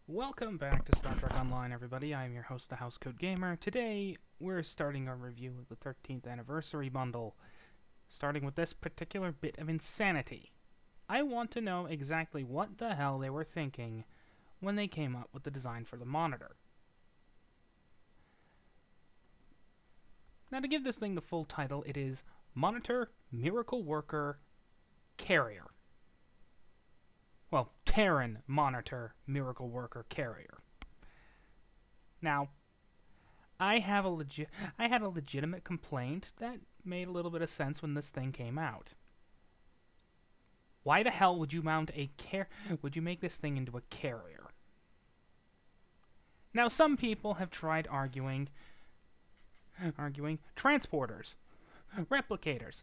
Welcome back to Star Trek Online, everybody. I am your host, the Housecoat Gamer. Today, we're starting our review of the 13th Anniversary Bundle, starting with this particular bit of insanity. I want to know exactly what the hell they were thinking when they came up with the design for the monitor. Now, to give this thing the full title, it is Monitor Miracle Worker Carrier. Well, Terran Monitor Miracle Worker Carrier. Now, I had a legitimate complaint that made a little bit of sense when this thing came out. Why the hell would you would you make this thing into a carrier? Now, some people have tried arguing transporters, replicators.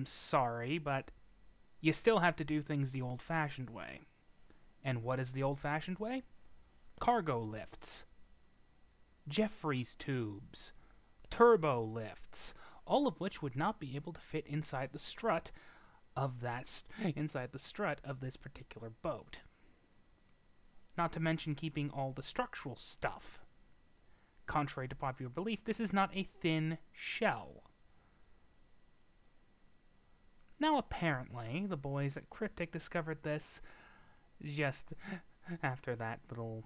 Sorry, but you still have to do things the old-fashioned way. And what is the old-fashioned way? Cargo lifts, Jeffries tubes, turbo lifts, all of which would not be able to fit inside the strut of this particular boat. Not to mention keeping all the structural stuff. Contrary to popular belief, this is not a thin shell. Now, apparently, the boys at Cryptic discovered this just after that little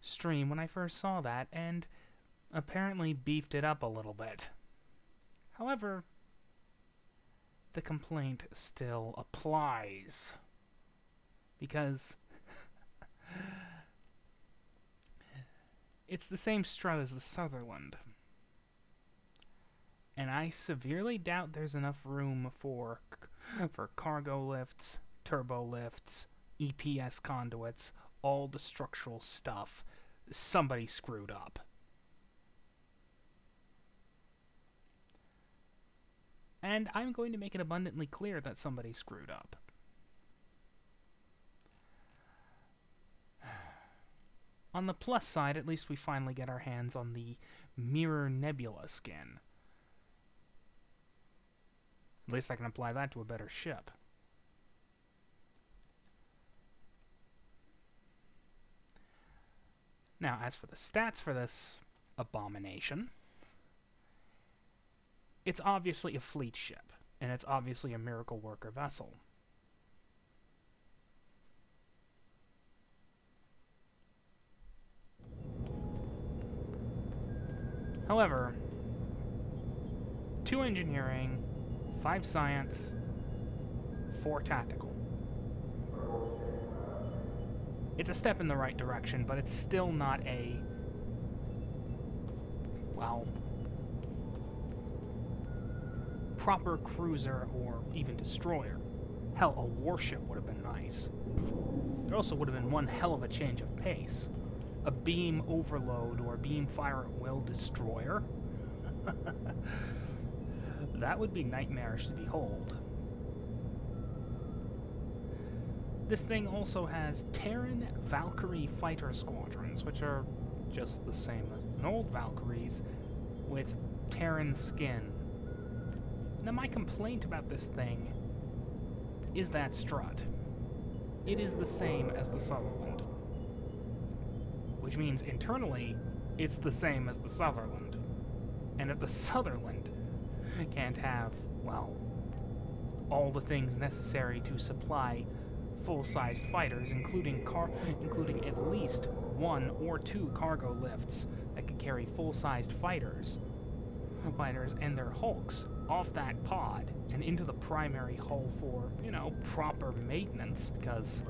stream when I first saw that, and apparently beefed it up a little bit. However, the complaint still applies, because it's the same strut as the Sutherland. And I severely doubt there's enough room for cargo lifts, turbo lifts, EPS conduits, all the structural stuff. Somebody screwed up. And I'm going to make it abundantly clear that somebody screwed up. On the plus side, at least we finally get our hands on the Mirror Nebula skin. At least I can apply that to a better ship. Now, as for the stats for this abomination, it's obviously a fleet ship, and it's obviously a miracle worker vessel. However, 2 engineering, 5 science, 4 tactical. It's a step in the right direction, but it's still not a, well, proper cruiser or even destroyer. Hell, a warship would have been nice. There also would have been one hell of a change of pace. A beam overload or beam fire at will destroyer? That would be nightmarish to behold. This thing also has Terran Valkyrie fighter squadrons, which are just the same as an old Valkyries with Terran skin. Now, my complaint about this thing is that strut. It is the same as the Sutherland, which means internally it's the same as the Sutherland. And if the Sutherland can't have, well, all the things necessary to supply full-sized fighters, including at least 1 or 2 cargo lifts that could carry full-sized fighters and their hulks off that pod and into the primary hull for, you know, proper maintenance, because,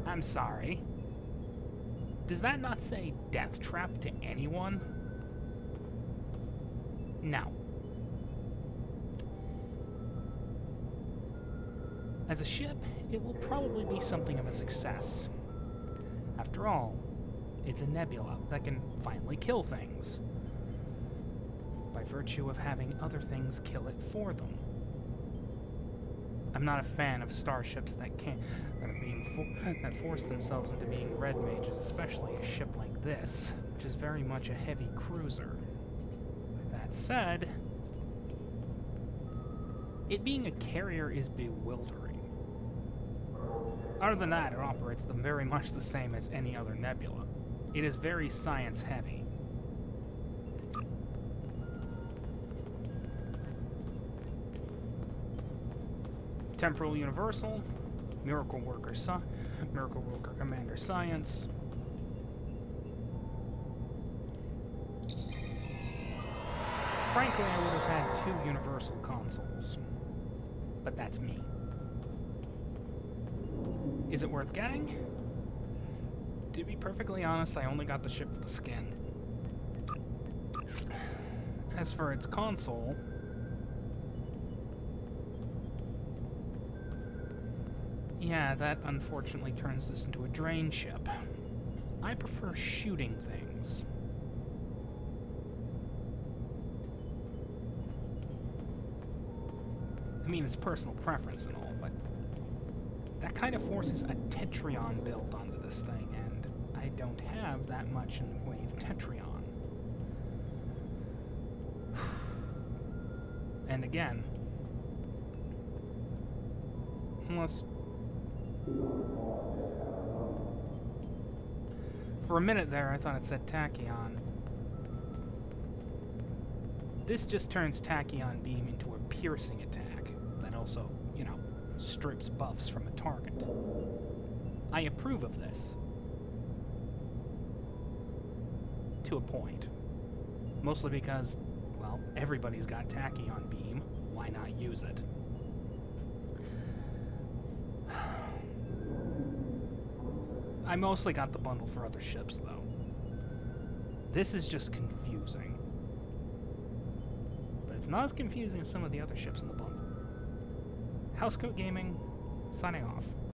I'm sorry, does that not say death trap to anyone? No. As a ship, it will probably be something of a success. After all, it's a nebula that can finally kill things, by virtue of having other things kill it for them. I'm not a fan of starships that force themselves into being red mages, especially a ship like this, which is very much a heavy cruiser. That said, it being a carrier is bewildering. Other than that, it operates them very much the same as any other Nebula. It is very science-heavy. Temporal Universal, Miracle Worker Commander Science. Frankly, I would have had 2 Universal consoles. But that's me. Is it worth getting? To be perfectly honest, I only got the ship for the skin. As for its console, yeah, that unfortunately turns this into a drain ship. I prefer shooting things. I mean, it's personal preference and all, but that kind of forces a Tetrion build onto this thing, and I don't have that much in the way of Tetrion. And again, unless... For a minute there, I thought it said Tachyon. This just turns Tachyon Beam into a piercing attack that also, you know, strips buffs from a target. I approve of this. To a point. Mostly because, well, everybody's got Tachyon Beam. Why not use it? I mostly got the bundle for other ships, though. This is just confusing. But it's not as confusing as some of the other ships in the bundle. Housecoat Gaming, signing off.